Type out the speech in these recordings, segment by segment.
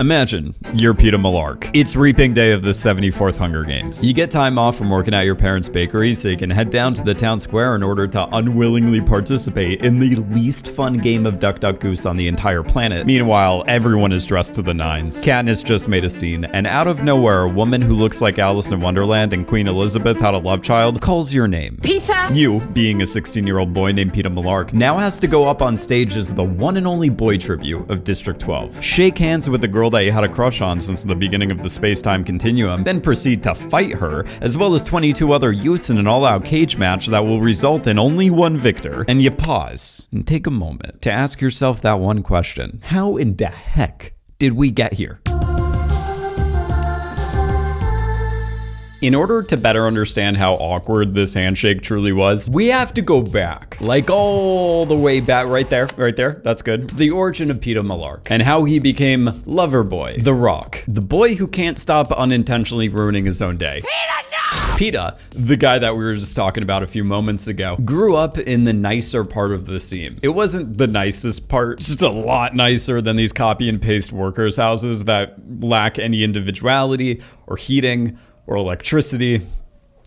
Imagine you're Peeta Mellark. It's reaping day of the 74th Hunger Games. You get time off from working at your parents' bakery so you can head down to the town square in order to unwillingly participate in the least fun game of Duck Duck Goose on the entire planet. Meanwhile, everyone is dressed to the nines. Katniss just made a scene, and out of nowhere, a woman who looks like Alice in Wonderland and Queen Elizabeth had a love child calls your name. Peeta! You, being a 16-year-old boy named Peeta Mellark, now has to go up on stage as the one and only boy tribute of District 12. Shake hands with the girl that you had a crush on since the beginning of the space-time continuum, then proceed to fight her, as well as 22 other youths in an all-out cage match that will result in only one victor. And you pause and take a moment to ask yourself that one question. How in the heck did we get here? In order to better understand how awkward this handshake truly was, we have to go back, like all the way back, right there, that's good, to the origin of Peeta Mellark, and how he became Loverboy, the Rock, the boy who can't stop unintentionally ruining his own day. Peeta, the guy that we were just talking about a few moments ago, grew up in the nicer part of the scene. It wasn't the nicest part, just a lot nicer than these copy and paste workers' houses that lack any individuality or heating or electricity,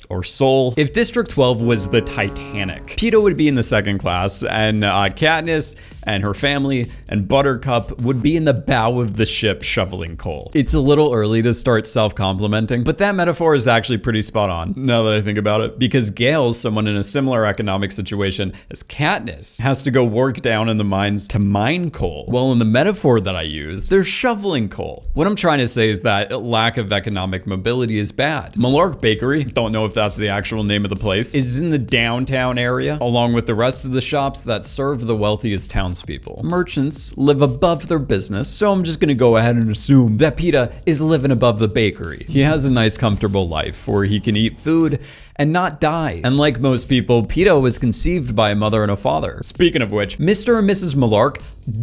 or soul. If District 12 was the Titanic, Peeta would be in the second class, and Katniss and her family and Buttercup would be in the bow of the ship shoveling coal. It's a little early to start self-complimenting, but that metaphor is actually pretty spot on, now that I think about it, because Gale, someone in a similar economic situation as Katniss, has to go work down in the mines to mine coal. Well, in the metaphor that I use, they're shoveling coal. What I'm trying to say is that lack of economic mobility is bad. Mellark Bakery, don't know if that's the actual name of the place, is in the downtown area, along with the rest of the shops that serve the wealthiest townspeople. Merchants live above their business, so I'm just gonna go ahead and assume that Peeta is living above the bakery. He has a nice, comfortable life where he can eat food and not die. And like most people, Peeta was conceived by a mother and a father. Speaking of which, Mr. and Mrs. Mellark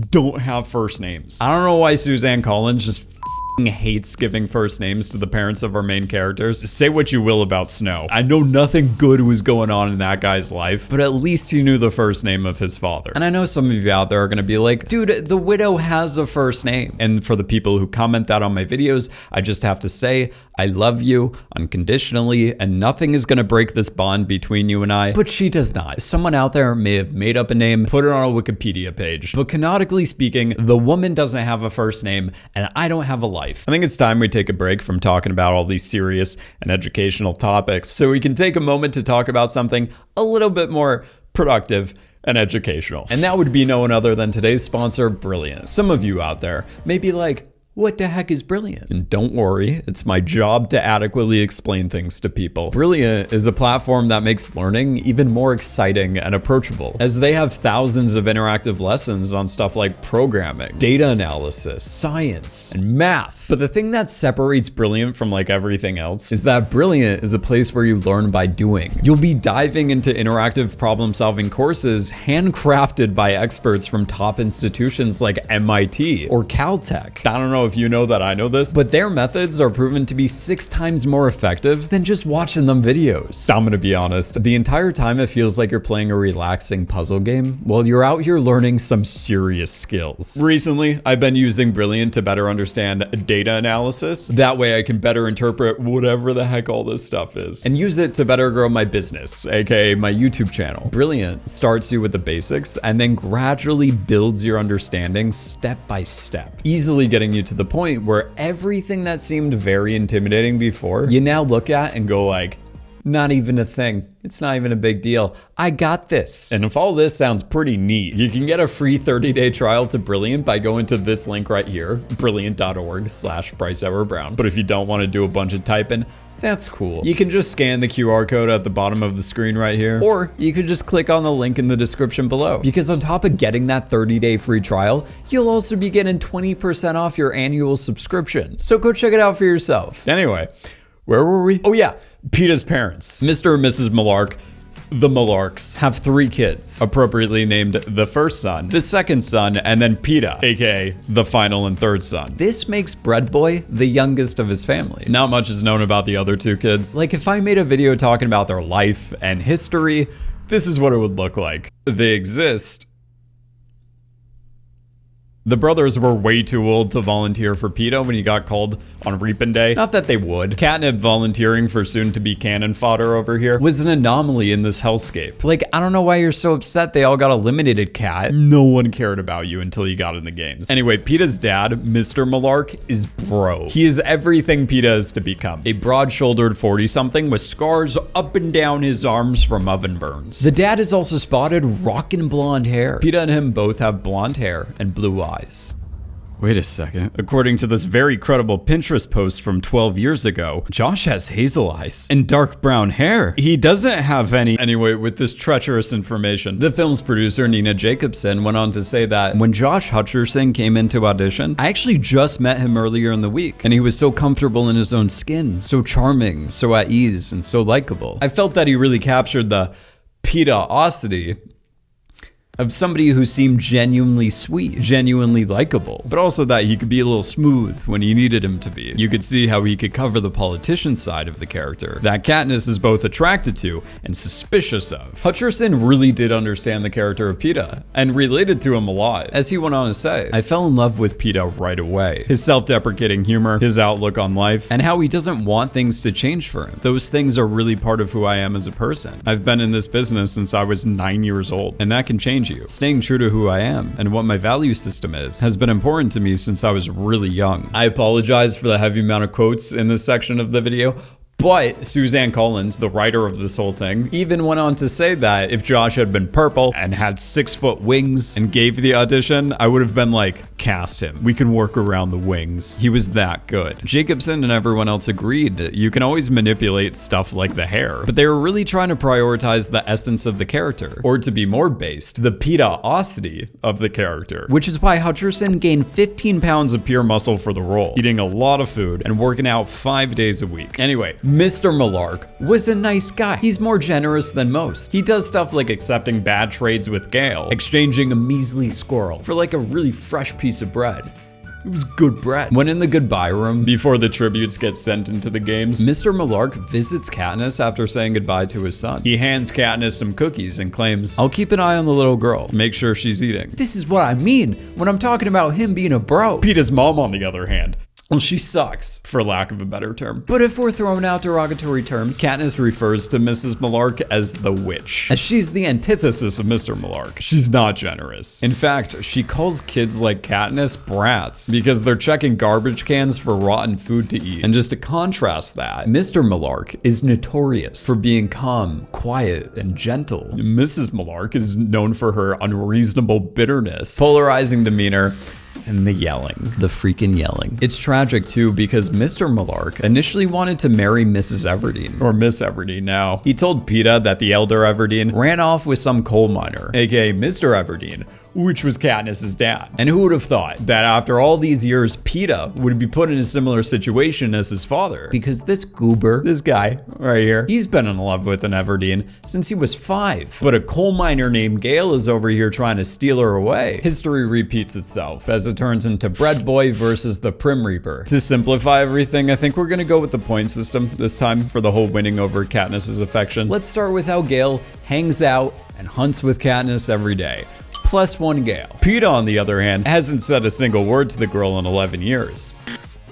don't have first names. I don't know why Suzanne Collins just hates giving first names to the parents of our main characters. Say what you will about Snow. I know nothing good was going on in that guy's life, but at least he knew the first name of his father. And I know some of you out there are gonna be like, dude, the widow has a first name. And for the people who comment that on my videos, I just have to say, I love you unconditionally, and nothing is gonna break this bond between you and I, but she does not. Someone out there may have made up a name, put it on a Wikipedia page, but canonically speaking, the woman doesn't have a first name, and I don't have a life. I think it's time we take a break from talking about all these serious and educational topics so we can take a moment to talk about something a little bit more productive and educational. And that would be no one other than today's sponsor, Brilliant. Some of you out there may be like, what the heck is Brilliant? And don't worry, it's my job to adequately explain things to people. Brilliant is a platform that makes learning even more exciting and approachable, as they have thousands of interactive lessons on stuff like programming, data analysis, science, and math. But the thing that separates Brilliant from like everything else is that Brilliant is a place where you learn by doing. You'll be diving into interactive problem-solving courses handcrafted by experts from top institutions like MIT or Caltech. I don't know if you know that I know this, but their methods are proven to be 6 times more effective than just watching them videos. I'm gonna be honest, the entire time it feels like you're playing a relaxing puzzle game while you're out here learning some serious skills. Recently, I've been using Brilliant to better understand data analysis. That way I can better interpret whatever the heck all this stuff is and use it to better grow my business, aka my YouTube channel. Brilliant starts you with the basics and then gradually builds your understanding step by step, easily getting you to the point where everything that seemed very intimidating before, you now look at and go like, not even a thing. It's not even a big deal. I got this. And if all this sounds pretty neat, you can get a free 30-day trial to Brilliant by going to this link right here, brilliant.org/BryceEverBrown. But if you don't want to do a bunch of typing, that's cool. You can just scan the QR code at the bottom of the screen right here, or you could just click on the link in the description below. Because on top of getting that 30-day free trial, you'll also be getting 20% off your annual subscription. So go check it out for yourself. Anyway, where were we? Oh yeah, Peeta's parents. Mr. and Mrs. Mellark, the Mellarks, have 3 kids, appropriately named the first son, the second son, and then Peeta, aka the final and third son. This makes Bread Boy the youngest of his family. Not much is known about the other 2 kids. Like if I made a video talking about their life and history, this is what it would look like. They exist The brothers were way too old to volunteer for Peeta when he got called on Reaping Day. Not that they would. Catnip volunteering for soon-to-be cannon fodder over here was an anomaly in this hellscape. Like, I don't know why you're so upset they all got eliminated, Cat. No one cared about you until you got in the games. Anyway, Peeta's dad, Mr. Mellark, is bro. He is everything Peeta is to become. A broad-shouldered 40-something with scars up and down his arms from oven burns. The dad is also spotted rockin' blonde hair. Peeta and him both have blonde hair and blue eyes. Wait a second. According to this very credible Pinterest post from 12 years ago, Josh has hazel eyes and dark brown hair. He doesn't have any. Anyway, with this treacherous information, the film's producer, Nina Jacobson, went on to say that when Josh Hutcherson came into audition, I actually just met him earlier in the week, and he was so comfortable in his own skin, so charming, so at ease, and so likable. I felt that he really captured the Peeta-ocity of somebody who seemed genuinely sweet, genuinely likable, but also that he could be a little smooth when he needed him to be. You could see how he could cover the politician side of the character that Katniss is both attracted to and suspicious of. Hutcherson really did understand the character of Peeta and related to him a lot. As he went on to say, I fell in love with Peeta right away. His self-deprecating humor, his outlook on life, and how he doesn't want things to change for him. Those things are really part of who I am as a person. I've been in this business since I was 9 years old, and that can change you. Staying true to who I am and what my value system is has been important to me since I was really young. I apologize for the heavy amount of quotes in this section of the video, but Suzanne Collins, the writer of this whole thing, even went on to say that if Josh had been purple and had 6-foot wings and gave the audition, I would have been like, cast him. We can work around the wings. He was that good. Jacobson and everyone else agreed that you can always manipulate stuff like the hair, but they were really trying to prioritize the essence of the character, or to be more based, the Peeta-ocity of the character, which is why Hutcherson gained 15 pounds of pure muscle for the role, eating a lot of food and working out 5 days a week. Anyway, Mr. Mellark was a nice guy. He's more generous than most. He does stuff like accepting bad trades with Gale, exchanging a measly squirrel for like a really fresh piece of bread. It was good bread. When in the goodbye room, before the tributes get sent into the games, Mr. Mellark visits Katniss after saying goodbye to his son. He hands Katniss some cookies and claims, I'll keep an eye on the little girl, make sure she's eating. This is what I mean when I'm talking about him being a bro. Peeta's mom, on the other hand, well, she sucks, for lack of a better term. But if we're throwing out derogatory terms, Katniss refers to Mrs. Mellark as the witch, as she's the antithesis of Mr. Mellark. She's not generous. In fact, she calls kids like Katniss brats because they're checking garbage cans for rotten food to eat. And just to contrast that, Mr. Mellark is notorious for being calm, quiet, and gentle. Mrs. Mellark is known for her unreasonable bitterness, polarizing demeanor, and the yelling. The freaking yelling. It's tragic too because Mr. Mellark initially wanted to marry Mrs. Everdeen, or Miss Everdeen now. He told Peeta that the elder Everdeen ran off with some coal miner, aka Mr. Everdeen, which was Katniss's dad. And who would have thought that after all these years, Peeta would be put in a similar situation as his father? Because this goober, this guy right here, he's been in love with an Everdeen since he was 5. But a coal miner named Gale is over here trying to steal her away. History repeats itself as it turns into Bread Boy versus the Prim Reaper. To simplify everything, I think we're gonna go with the point system this time for the whole winning over Katniss's affection. Let's start with how Gale hangs out and hunts with Katniss every day. +1 Gale. Peeta, on the other hand, hasn't said a single word to the girl in 11 years.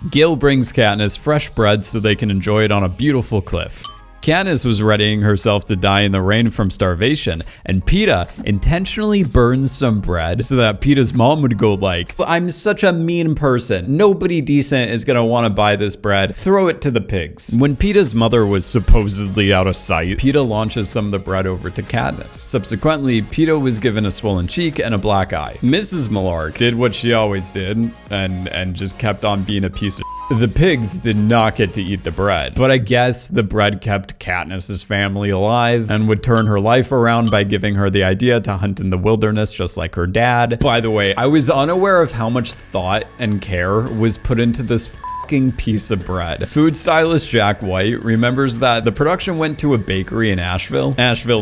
Gale brings Katniss fresh bread so they can enjoy it on a beautiful cliff. Katniss was readying herself to die in the rain from starvation, and Peeta intentionally burns some bread so that Peeta's mom would go like, I'm such a mean person. Nobody decent is gonna wanna buy this bread. Throw it to the pigs. When Peeta's mother was supposedly out of sight, Peeta launches some of the bread over to Katniss. Subsequently, Peeta was given a swollen cheek and a black eye. Mrs. Mellark did what she always did and just kept on being a piece of The pigs did not get to eat the bread, but I guess the bread kept Katniss's family alive and would turn her life around by giving her the idea to hunt in the wilderness just like her dad. By the way, I was unaware of how much thought and care was put into this piece of bread. Food stylist Jack White remembers that the production went to a bakery in Asheville,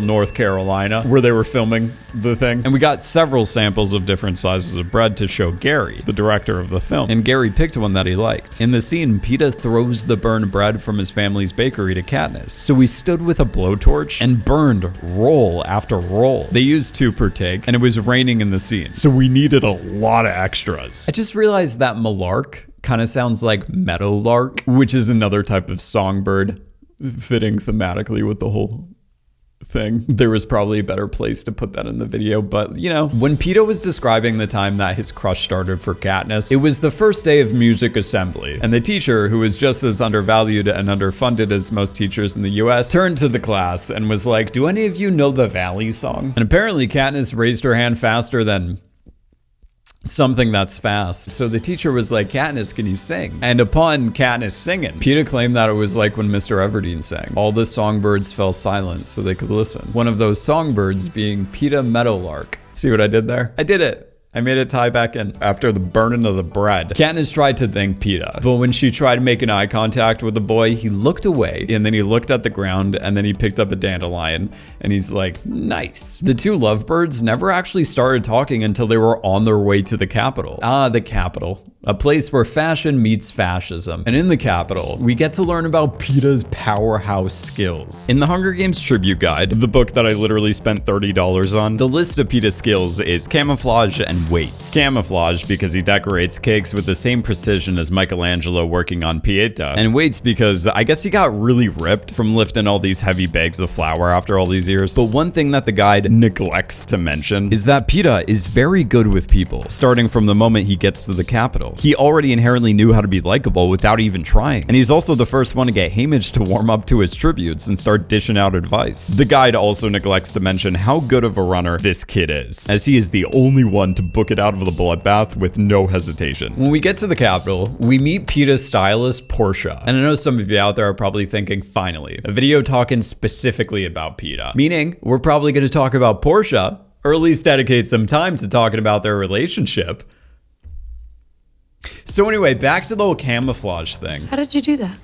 North Carolina, where they were filming the thing. And we got several samples of different sizes of bread to show Gary, the director of the film. And Gary picked one that he liked. In the scene, Peeta throws the burned bread from his family's bakery to Katniss. So he stood with a blowtorch and burned roll after roll. They used 2 per take, and it was raining in the scene. So we needed a lot of extras. I just realized that Mellark kind of sounds like meadowlark, which is another type of songbird, fitting thematically with the whole thing. There was probably a better place to put that in the video, but you know, when Peeta was describing the time that his crush started for Katniss, it was the first day of music assembly, and the teacher, who was just as undervalued and underfunded as most teachers in the US, turned to the class and was like, "Do any of you know the Valley song?" And apparently Katniss raised her hand faster than something that's fast. So the teacher was like, "Katniss, can you sing?" And upon Katniss singing, Peeta claimed that it was like when Mr. Everdeen sang. All the songbirds fell silent so they could listen. One of those songbirds being Peeta Mellark. See what I did there? I did it. I made it tie back in. After the burning of the bread, Katniss tried to thank Peeta, but when she tried making eye contact with the boy, he looked away, and then he looked at the ground, and then he picked up a dandelion, and he's like, "Nice." The 2 lovebirds never actually started talking until they were on their way to the capital. Ah, the capital. A place where fashion meets fascism. And in the capital, we get to learn about Peeta's powerhouse skills. In the Hunger Games Tribute Guide, the book that I literally spent $30 on, the list of Peeta's skills is camouflage and weights. Camouflage because he decorates cakes with the same precision as Michelangelo working on Pieta. And weights because I guess he got really ripped from lifting all these heavy bags of flour after all these years. But one thing that the guide neglects to mention is that Peeta is very good with people, starting from the moment he gets to the capital. He already inherently knew how to be likable without even trying. And he's also the first one to get Haymitch to warm up to his tributes and start dishing out advice. The guide also neglects to mention how good of a runner this kid is, as he is the only one to book it out of the bloodbath with no hesitation. When we get to the capital, we meet Peeta's stylist, Portia. And I know some of you out there are probably thinking, finally, a video talking specifically about Peeta. Meaning, we're probably going to talk about Portia, or at least dedicate some time to talking about their relationship. So anyway, back to the whole camouflage thing. How did you do that?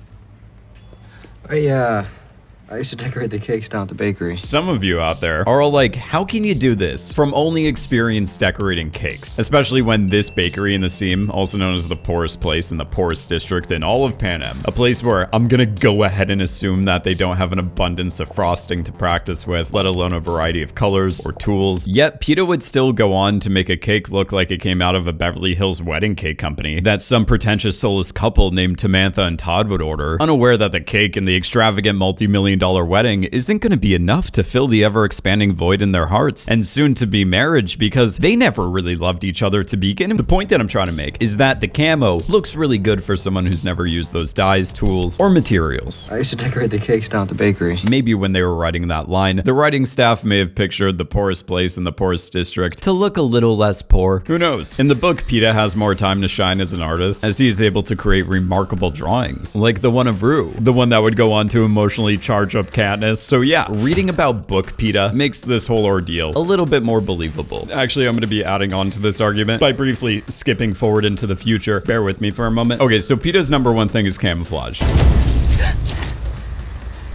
I used to decorate the cakes down at the bakery. Some of you out there are all like, how can you do this from only experience decorating cakes? Especially when this bakery in the Seam, also known as the poorest place in the poorest district in all of Panem, a place where I'm gonna go ahead and assume that they don't have an abundance of frosting to practice with, let alone a variety of colors or tools. Yet Peeta would still go on to make a cake look like it came out of a Beverly Hills wedding cake company that some pretentious soulless couple named Tamantha and Todd would order, unaware that the cake and the extravagant multi-million-dollar wedding isn't going to be enough to fill the ever-expanding void in their hearts and soon-to-be marriage, because they never really loved each other to begin. The point that I'm trying to make is that the camo looks really good for someone who's never used those dyes, tools, or materials. I used to decorate the cakes down at the bakery. Maybe when they were writing that line, the writing staff may have pictured the poorest place in the poorest district to look a little less poor. Who knows? In the book, Peeta has more time to shine as an artist, as he is able to create remarkable drawings, like the one of Rue, the one that would go on to emotionally charge up Katniss. So yeah, reading about book Peeta makes this whole ordeal a little bit more believable. Actually, I'm going to be adding on to this argument by briefly skipping forward into the future. Bear with me for a moment. Okay, so Peeta's #1 thing is camouflage.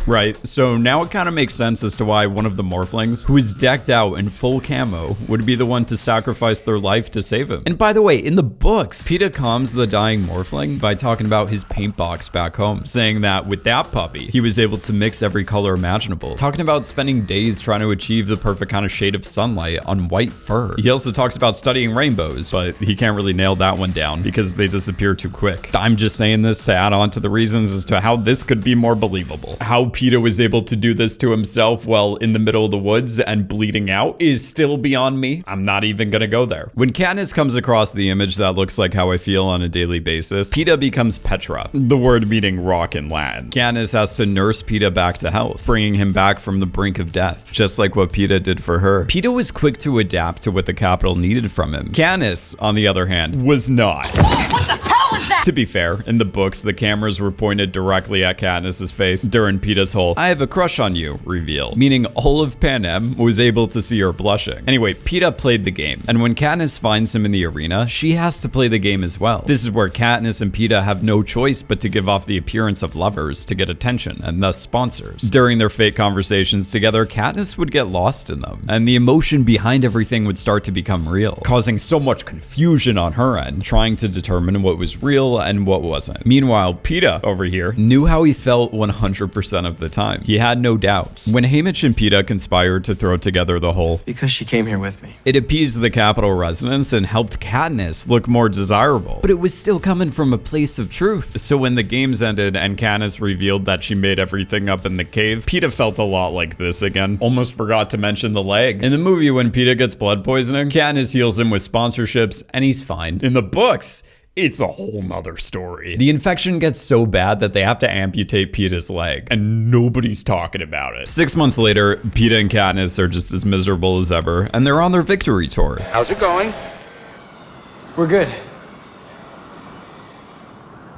Right, so now it kind of makes sense as to why one of the Morphlings, who is decked out in full camo, would be the one to sacrifice their life to save him. And by the way, in the books, Peeta calms the dying Morphling by talking about his paint box back home, saying that with that puppy, he was able to mix every color imaginable, talking about spending days trying to achieve the perfect kind of shade of sunlight on white fur. He also talks about studying rainbows, but he can't really nail that one down because they disappear too quick. I'm just saying this to add on to the reasons as to how this could be more believable. How Peeta was able to do this to himself while in the middle of the woods and bleeding out is still beyond me. I'm not even gonna go there. When Katniss comes across the image that looks like how I feel on a daily basis, Peeta becomes Petra, the word meaning rock in Latin. Katniss has to nurse Peeta back to health, bringing him back from the brink of death, just like what Peeta did for her. Peeta was quick to adapt to what the capital needed from him. Katniss, on the other hand, was not. What the hell was that? To be fair, in the books, the cameras were pointed directly at Katniss's face during Peeta's whole "I have a crush on you" reveal, meaning all of Panem was able to see her blushing. Anyway, Peeta played the game, and when Katniss finds him in the arena, she has to play the game as well. This is where Katniss and Peeta have no choice but to give off the appearance of lovers to get attention and thus sponsors. During their fake conversations together, Katniss would get lost in them, and the emotion behind everything would start to become real, causing so much confusion on her end, trying to determine what was real and what wasn't. Meanwhile, Peeta over here knew how he felt 100% of the time. He had no doubts. When Haymitch and Peeta conspired to throw together the whole Because she came here with me. it appeased the Capitol residents and helped Katniss look more desirable, but it was still coming from a place of truth. So when the games ended and Katniss revealed that she made everything up in the cave, Peeta felt a lot like this again. Almost forgot to mention the leg. In the movie, when Peeta gets blood poisoning, Katniss heals him with sponsorships and he's fine. In the books, it's a whole nother story. The infection gets so bad that they have to amputate Peeta's leg, and nobody's talking about it. 6 months later, Peeta and Katniss are just as miserable as ever, and they're on their victory tour. How's it going? We're good.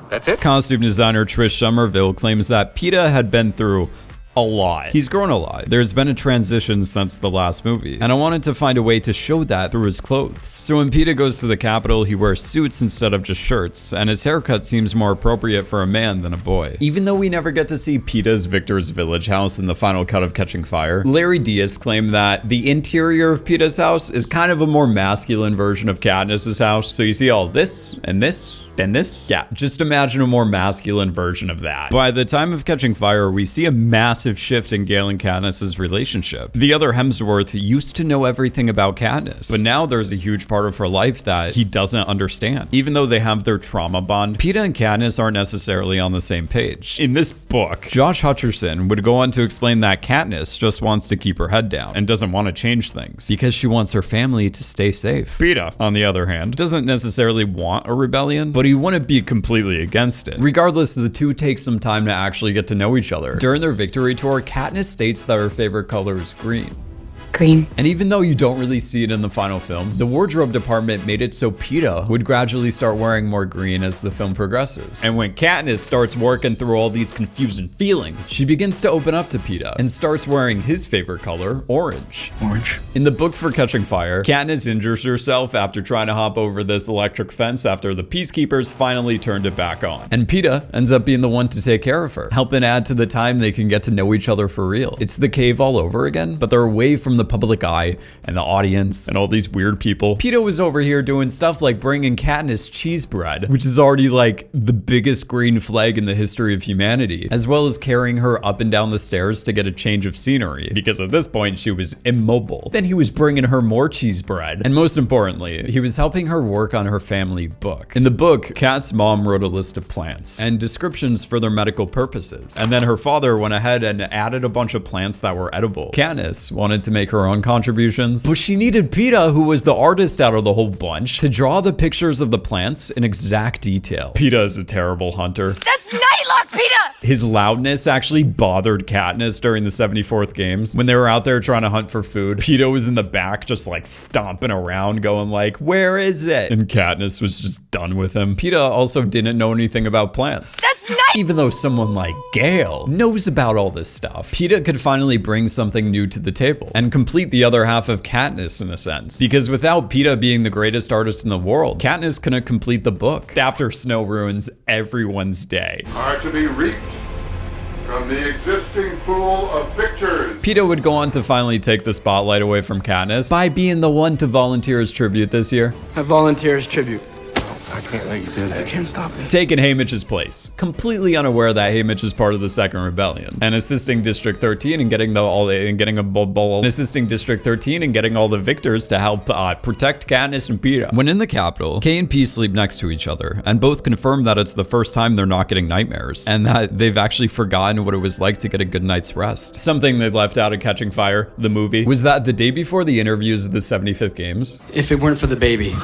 That's it? Costume designer Trish Somerville claims that Peeta had been through a lot. He's grown a lot. There's been a transition since the last movie, and I wanted to find a way to show that through his clothes. So when Peeta goes to the Capitol, he wears suits instead of just shirts, and his haircut seems more appropriate for a man than a boy. Even though we never get to see Peeta's Victor's Village house in the final cut of Catching Fire, Larry Diaz claimed that the interior of Peeta's house is kind of a more masculine version of Katniss's house. So you see all this and this, then this? Yeah, just imagine a more masculine version of that. By the time of Catching Fire, we see a massive shift in Gale and Katniss's relationship. The other Hemsworth used to know everything about Katniss, but now there's a huge part of her life that he doesn't understand. Even though they have their trauma bond, Peeta and Katniss aren't necessarily on the same page. In this book, Josh Hutcherson would go on to explain that Katniss just wants to keep her head down and doesn't want to change things because she wants her family to stay safe. Peeta, on the other hand, doesn't necessarily want a rebellion, but he wouldn't be completely against it. Regardless, the two take some time to actually get to know each other. During their victory tour, Katniss states that her favorite color is green. Green. And even though you don't really see it in the final film, the wardrobe department made it so Peeta would gradually start wearing more green as the film progresses. And when Katniss starts working through all these confusing feelings, she begins to open up to Peeta and starts wearing his favorite color, orange. Orange. In the book for Catching Fire, Katniss injures herself after trying to hop over this electric fence after the Peacekeepers finally turned it back on. And Peeta ends up being the one to take care of her, helping add to the time they can get to know each other for real. It's the cave all over again, but they're away from the public eye and the audience and all these weird people. Peeta was over here doing stuff like bringing Katniss cheese bread, which is already like the biggest green flag in the history of humanity, as well as carrying her up and down the stairs to get a change of scenery, because at this point she was immobile. Then he was bringing her more cheese bread, and most importantly, he was helping her work on her family book. In the book, Kat's mom wrote a list of plants and descriptions for their medical purposes, and then her father went ahead and added a bunch of plants that were edible. Katniss wanted to make her own contributions, but she needed Peeta, who was the artist out of the whole bunch, to draw the pictures of the plants in exact detail. Peeta is a terrible hunter. That's Nightlock, Peeta! His loudness actually bothered Katniss during the 74th games. When they were out there trying to hunt for food, Peeta was in the back just like stomping around going like, "Where is it?" And Katniss was just done with him. Peeta also didn't know anything about plants. That's Night! Even though someone like Gale knows about all this stuff, Peeta could finally bring something new to the table and complete the other half of Katniss in a sense. Because without Peeta being the greatest artist in the world, Katniss couldn't complete the book. After Snow ruins everyone's day, are to be reaped from the existing pool of pictures. Peeta would go on to finally take the spotlight away from Katniss by being the one to volunteer as tribute this year. I volunteer as tribute. I can't let you do that. You can't stop me. Taking Haymitch's place, completely unaware that Haymitch is part of the Second Rebellion, and assisting District 13 in getting all the victors to help protect Katniss and Peeta. When in the Capitol, Kay and P sleep next to each other, and both confirm that it's the first time they're not getting nightmares, and that they've actually forgotten what it was like to get a good night's rest. Something they left out of Catching Fire, the movie, was that the day before the interviews of the 75th games, If it weren't for the baby,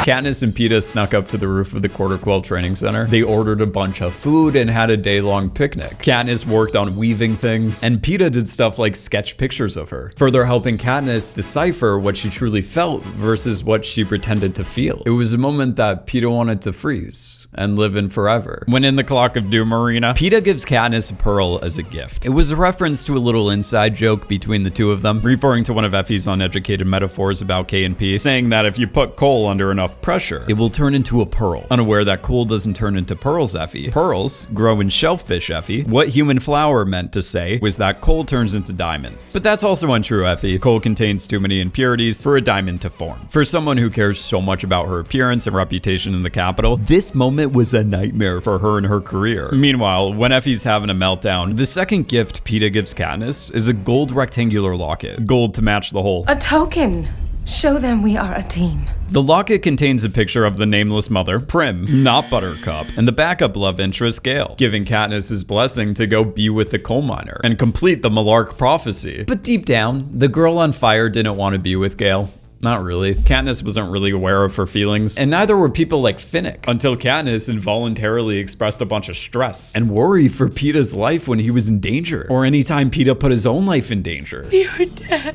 Katniss and Peeta snuck up to the roof of the Quarter Quell Training Center. They ordered a bunch of food and had a day-long picnic. Katniss worked on weaving things, and Peeta did stuff like sketch pictures of her, further helping Katniss decipher what she truly felt versus what she pretended to feel. It was a moment that Peeta wanted to freeze and live in forever. When in the Clock of Doom arena, Peeta gives Katniss a pearl as a gift. It was a reference to a little inside joke between the two of them, referring to one of Effie's uneducated metaphors about K&P, saying that if you put coal under enough pressure, it will turn into a pearl. Unaware that coal doesn't turn into pearls, Effie. Pearls grow in shellfish, Effie. What Human Flower meant to say was that coal turns into diamonds. But that's also untrue, Effie. Coal contains too many impurities for a diamond to form. For someone who cares so much about her appearance and reputation in the Capitol, this moment was a nightmare for her and her career. Meanwhile, when Effie's having a meltdown, the second gift Peeta gives Katniss is a gold rectangular locket. Gold to match the hole. A token. Show them we are a team. The locket contains a picture of the nameless mother, Prim, not Buttercup, and the backup love interest, Gale, giving Katniss his blessing to go be with the coal miner and complete the Mellark prophecy. But deep down, the girl on fire didn't want to be with Gale. Not really. Katniss wasn't really aware of her feelings, and neither were people like Finnick, until Katniss involuntarily expressed a bunch of stress and worry for Peeta's life when he was in danger, or anytime Peeta put his own life in danger. You're dead.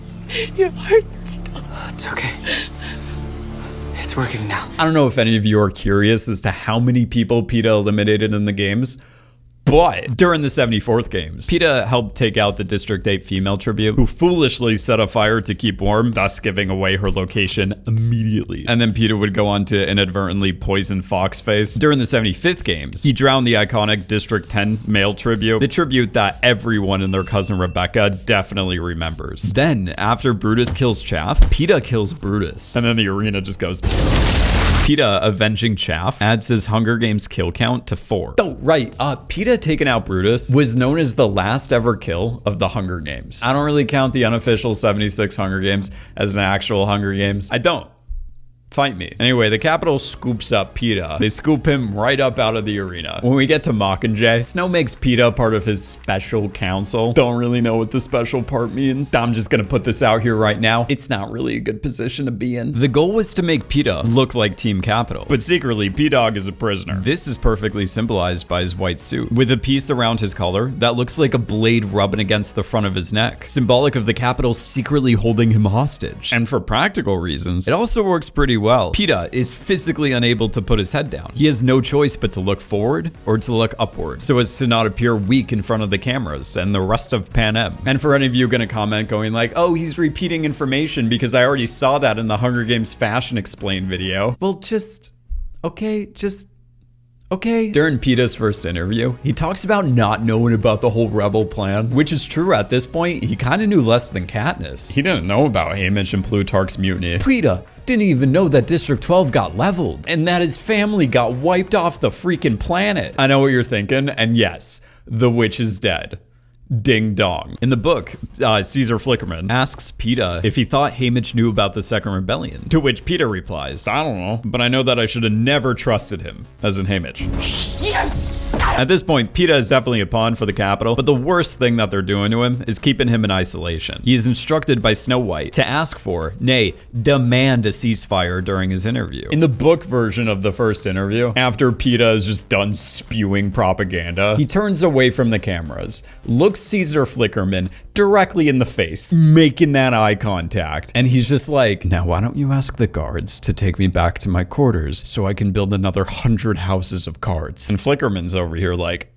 Your heart stopped. It's okay. It's working now. I don't know if any of you are curious as to how many people Peeta eliminated in the games, but during the 74th games, Peeta helped take out the District 8 female tribute, who foolishly set a fire to keep warm, thus giving away her location immediately. And then Peeta would go on to inadvertently poison Foxface. During the 75th games, he drowned the iconic District 10 male tribute, the tribute that everyone and their cousin Rebecca definitely remembers. Then, after Brutus kills Chaff, Peeta kills Brutus. And then the arena just goes... Peeta, avenging Chaff, adds his Hunger Games kill count to 4. Oh, right. Peeta taking out Brutus was known as the last ever kill of the Hunger Games. I don't really count the unofficial 76 Hunger Games as an actual Hunger Games. I don't. Fight me. Anyway, the Capitol scoops up Peeta. They scoop him right up out of the arena. When we get to Mockingjay, Snow makes Peeta part of his special council. Don't really know what the special part means. I'm just gonna put this out here right now. It's not really a good position to be in. The goal was to make Peeta look like Team Capitol, but secretly, P-Dog is a prisoner. This is perfectly symbolized by his white suit, with a piece around his collar that looks like a blade rubbing against the front of his neck, symbolic of the Capitol secretly holding him hostage. And for practical reasons, it also works pretty well. Peeta is physically unable to put his head down. He has no choice but to look forward or to look upward, so as to not appear weak in front of the cameras and the rest of Pan Am. And for any of you gonna comment going like, oh, he's repeating information because I already saw that in the Hunger Games Fashion Explain video. Well, okay. During Peeta's first interview, he talks about not knowing about the whole rebel plan, which is true at this point. He kind of knew less than Katniss. He didn't know about Haymitch and Plutarch's mutiny. Peeta didn't even know that District 12 got leveled and that his family got wiped off the freaking planet. I know what you're thinking, and yes, the witch is dead. Ding dong. In the book, Caesar Flickerman asks Peeta if he thought Haymitch knew about the Second Rebellion, to which Peeta replies, I don't know, but I know that I should have never trusted him, as in Haymitch. Yes! At this point, Peeta is definitely a pawn for the Capitol, but the worst thing that they're doing to him is keeping him in isolation. He is instructed by Snow White to ask for, nay, demand a ceasefire during his interview. In the book version of the first interview, after Peeta is just done spewing propaganda, he turns away from the cameras, looks Caesar Flickerman directly in the face, making that eye contact. And he's just like, now why don't you ask the guards to take me back to my quarters so I can build another 100 houses of cards? And Flickerman's over here like,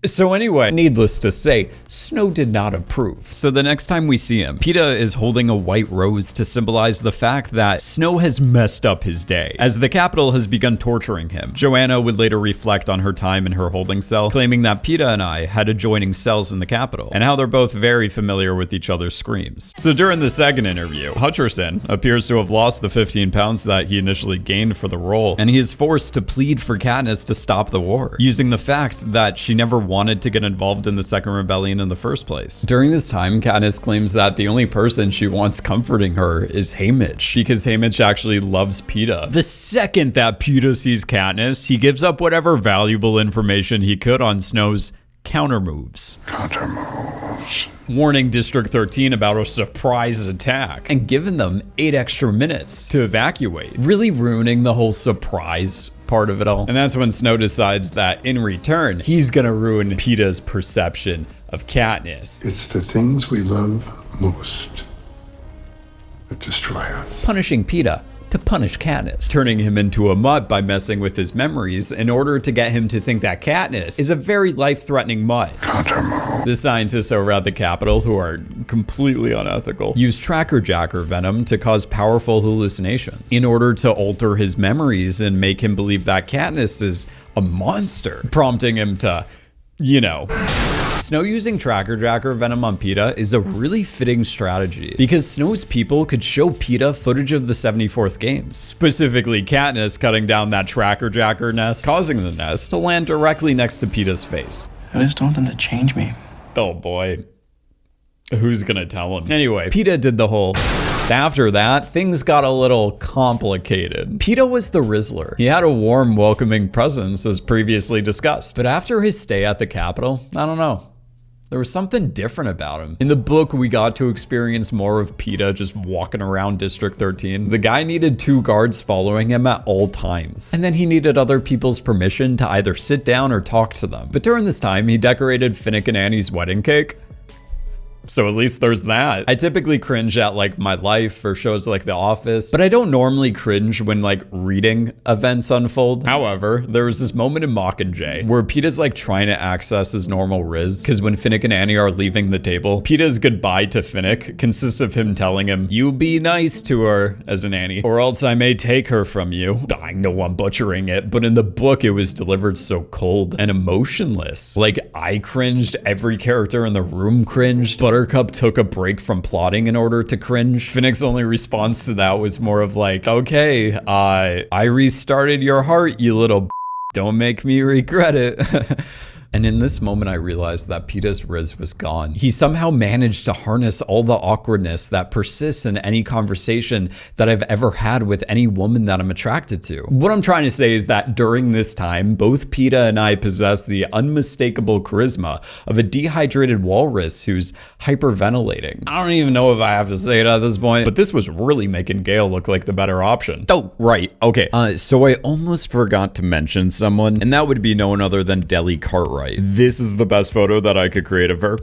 so anyway, needless to say, Snow did not approve. So the next time we see him, Peeta is holding a white rose to symbolize the fact that Snow has messed up his day, as the Capitol has begun torturing him. Joanna would later reflect on her time in her holding cell, claiming that Peeta and I had adjoining cells in the Capitol, and how they're both very familiar with each other's screams. So during the second interview, Hutcherson appears to have lost the 15 pounds that he initially gained for the role, and he is forced to plead for Katniss to stop the war, using the fact that she never wanted to get involved in the Second Rebellion in the first place. During this time, Katniss claims that the only person she wants comforting her is Haymitch, because Haymitch actually loves Peeta. The second that Peeta sees Katniss, he gives up whatever valuable information he could on Snow's counter moves. Counter move. precaution. Warning District 13 about a surprise attack and giving them 8 extra minutes to evacuate, really ruining the whole surprise part of it all. And that's when Snow decides that in return, he's gonna ruin Peeta's perception of Katniss. It's the things we love most that destroy us. Punishing Peeta to punish Katniss, turning him into a mutt by messing with his memories in order to get him to think that Katniss is a very life-threatening mutt. The scientists over at the Capitol, who are completely unethical, use tracker jacker venom to cause powerful hallucinations in order to alter his memories and make him believe that Katniss is a monster, prompting him to, you know. Snow using tracker jacker venom on Peeta is a really fitting strategy because Snow's people could show Peeta footage of the 74th games, specifically Katniss cutting down that tracker jacker nest, causing the nest to land directly next to Peeta's face. I just don't want them to change me. Oh boy. Who's gonna tell him? Anyway, Peeta did the whole. After that, things got a little complicated. Peeta was the Rizzler. He had a warm, welcoming presence as previously discussed. But after his stay at the Capitol, I don't know. There was something different about him. In the book, we got to experience more of Peeta just walking around District 13. The guy needed 2 guards following him at all times. And then he needed other people's permission to either sit down or talk to them. But during this time, he decorated Finnick and Annie's wedding cake. So at least there's that. I typically cringe at like My Life or shows like The Office, but I don't normally cringe when like reading events unfold. However, there was this moment in Mockingjay where Peeta's like trying to access his normal Riz, because when Finnick and Annie are leaving the table, Peeta's goodbye to Finnick consists of him telling him, "You be nice to her," as an Annie, "or else I may take her from you." I know I'm butchering it, but in the book it was delivered so cold and emotionless. Like I cringed, every character in the room cringed, but Buttercup took a break from plotting in order to cringe. Finnick's only response to that was more of like, "Okay, I restarted your heart, you little don't make me regret it." And in this moment, I realized that Peeta's Riz was gone. He somehow managed to harness all the awkwardness that persists in any conversation that I've ever had with any woman that I'm attracted to. What I'm trying to say is that during this time, both Peeta and I possess the unmistakable charisma of a dehydrated walrus who's hyperventilating. I don't even know if I have to say it at this point, but this was really making Gale look like the better option. Oh, right. Okay. So I almost forgot to mention someone, and that would be no one other than Deli Cartwright. This is the best photo that I could create of her.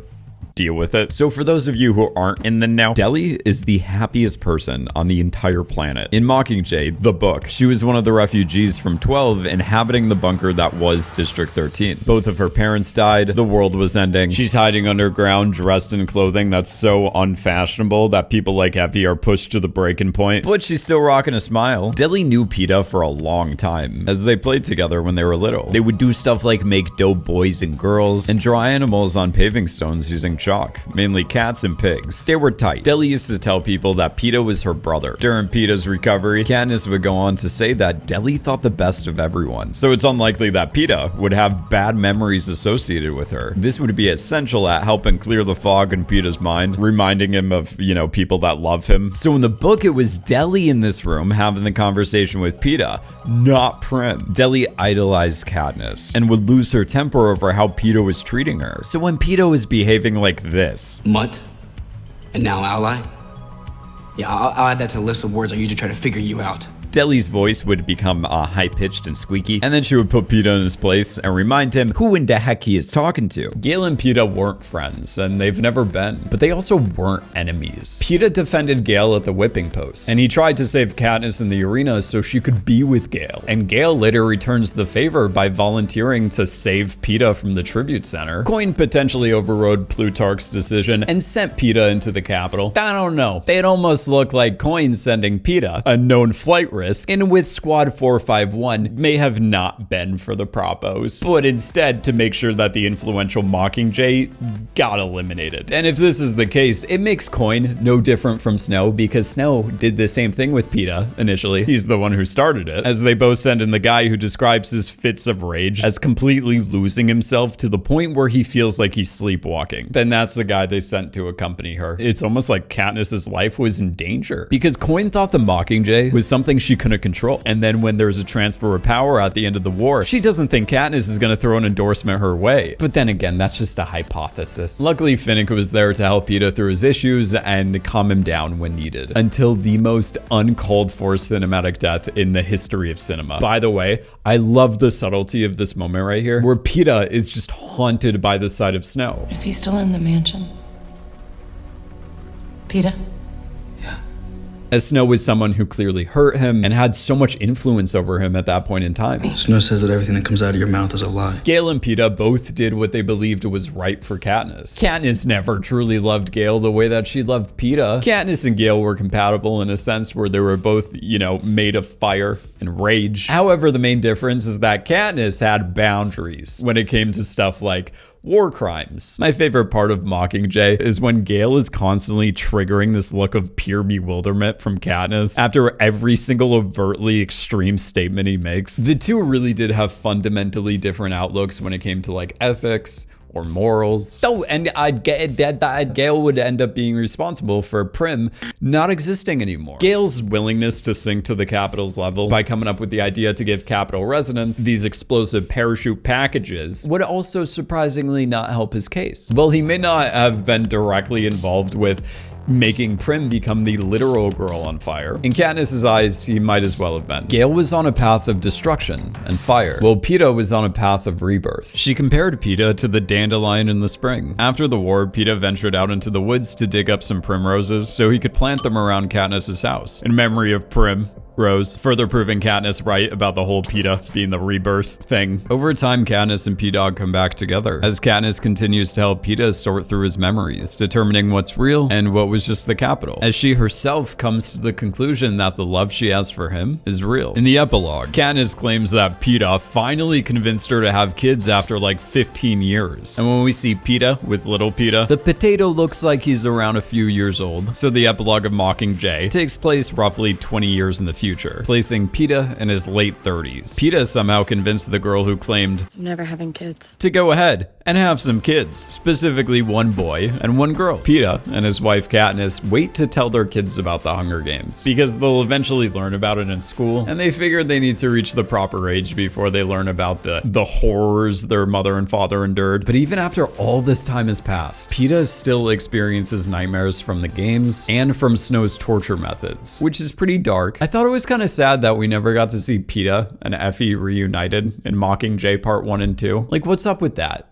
Deal with it. So for those of you who aren't in the know, Deli is the happiest person on the entire planet. In Mockingjay, the book, she was one of the refugees from 12 inhabiting the bunker that was District 13. Both of her parents died, the world was ending. She's hiding underground, dressed in clothing that's so unfashionable that people like Effie are pushed to the breaking point, but she's still rocking a smile. Deli knew Peeta for a long time, as they played together when they were little. They would do stuff like make dope boys and girls, and draw animals on paving stones using chalk, mainly cats and pigs. They were tight. Deli used to tell people that Peeta was her brother. During Peeta's recovery, Katniss would go on to say that Deli thought the best of everyone. So it's unlikely that Peeta would have bad memories associated with her. This would be essential at helping clear the fog in Peeta's mind, reminding him of, you know, people that love him. So in the book, it was Deli in this room having the conversation with Peeta, not Prim. Deli idolized Katniss and would lose her temper over how Peeta was treating her. So when Peeta was behaving like this. Mutt, and now ally? Yeah, I'll add that to the list of words I use to try to figure you out. Deli's voice would become high-pitched and squeaky, and then she would put Peeta in his place and remind him who in the heck he is talking to. Gale and Peeta weren't friends, and they've never been, but they also weren't enemies. Peeta defended Gale at the whipping post, and he tried to save Katniss in the arena so she could be with Gale. And Gale later returns the favor by volunteering to save Peeta from the tribute center. Coin potentially overrode Plutarch's decision and sent Peeta into the Capitol. I don't know. They'd almost look like Coin sending Peeta, a known flight risk, in with Squad 451 may have not been for the propos, but instead to make sure that the influential Mockingjay got eliminated. And if this is the case, it makes Coin no different from Snow, because Snow did the same thing with Peeta initially. He's the one who started it, as they both send in the guy who describes his fits of rage as completely losing himself to the point where he feels like he's sleepwalking. Then that's the guy they sent to accompany her. It's almost like Katniss's life was in danger, because Coin thought the Mockingjay was something she she couldn't control. And then when there's a transfer of power at the end of the war, she doesn't think Katniss is going to throw an endorsement her way. But then again, that's just a hypothesis. Luckily, Finnick was there to help Peeta through his issues and calm him down when needed, until the most uncalled for cinematic death in the history of cinema. By the way, I love the subtlety of this moment right here, where Peeta is just haunted by the sight of Snow. Is he still in the mansion? Peeta? As Snow was someone who clearly hurt him and had so much influence over him at that point in time. Snow says that everything that comes out of your mouth is a lie. Gale and Peeta both did what they believed was right for Katniss. Katniss never truly loved Gale the way that she loved Peeta. Katniss and Gale were compatible in a sense where they were both, made of fire and rage. However, the main difference is that Katniss had boundaries when it came to stuff like war crimes. My favorite part of Mockingjay is when Gale is constantly triggering this look of pure bewilderment from Katniss after every single overtly extreme statement he makes. The two really did have fundamentally different outlooks when it came to like ethics or morals. So, and I'd get that Gale would end up being responsible for Prim not existing anymore. Gale's willingness to sink to the Capitol's level by coming up with the idea to give Capitol residents these explosive parachute packages would also surprisingly not help his case. While he may not have been directly involved with making Prim become the literal girl on fire, in Katniss's eyes, he might as well have been. Gale was on a path of destruction and fire, while Peeta was on a path of rebirth. She compared Peeta to the dandelion in the spring. After the war, Peeta ventured out into the woods to dig up some primroses so he could plant them around Katniss's house, in memory of Prim Rose, further proving Katniss right about the whole Peeta being the rebirth thing. Over time, Katniss and P-Dog come back together, as Katniss continues to help Peeta sort through his memories, determining what's real and what was just the Capitol, as she herself comes to the conclusion that the love she has for him is real. In the epilogue, Katniss claims that Peeta finally convinced her to have kids after like 15 years. And when we see Peeta with little Peeta, the potato looks like he's around a few years old. So the epilogue of Mockingjay takes place roughly 20 years in the future, placing Peeta in his late 30s. Peeta somehow convinced the girl who claimed I'm never having kids. to go ahead and have some kids, specifically one boy and one girl. Peeta and his wife Katniss wait to tell their kids about the Hunger Games because they'll eventually learn about it in school, and they figured they need to reach the proper age before they learn about the horrors their mother and father endured. But even after all this time has passed, Peeta still experiences nightmares from the games and from Snow's torture methods, which is pretty dark. I thought it was kind of sad that we never got to see Peeta and Effie reunited in Mockingjay Part 1 and 2. Like, what's up with that?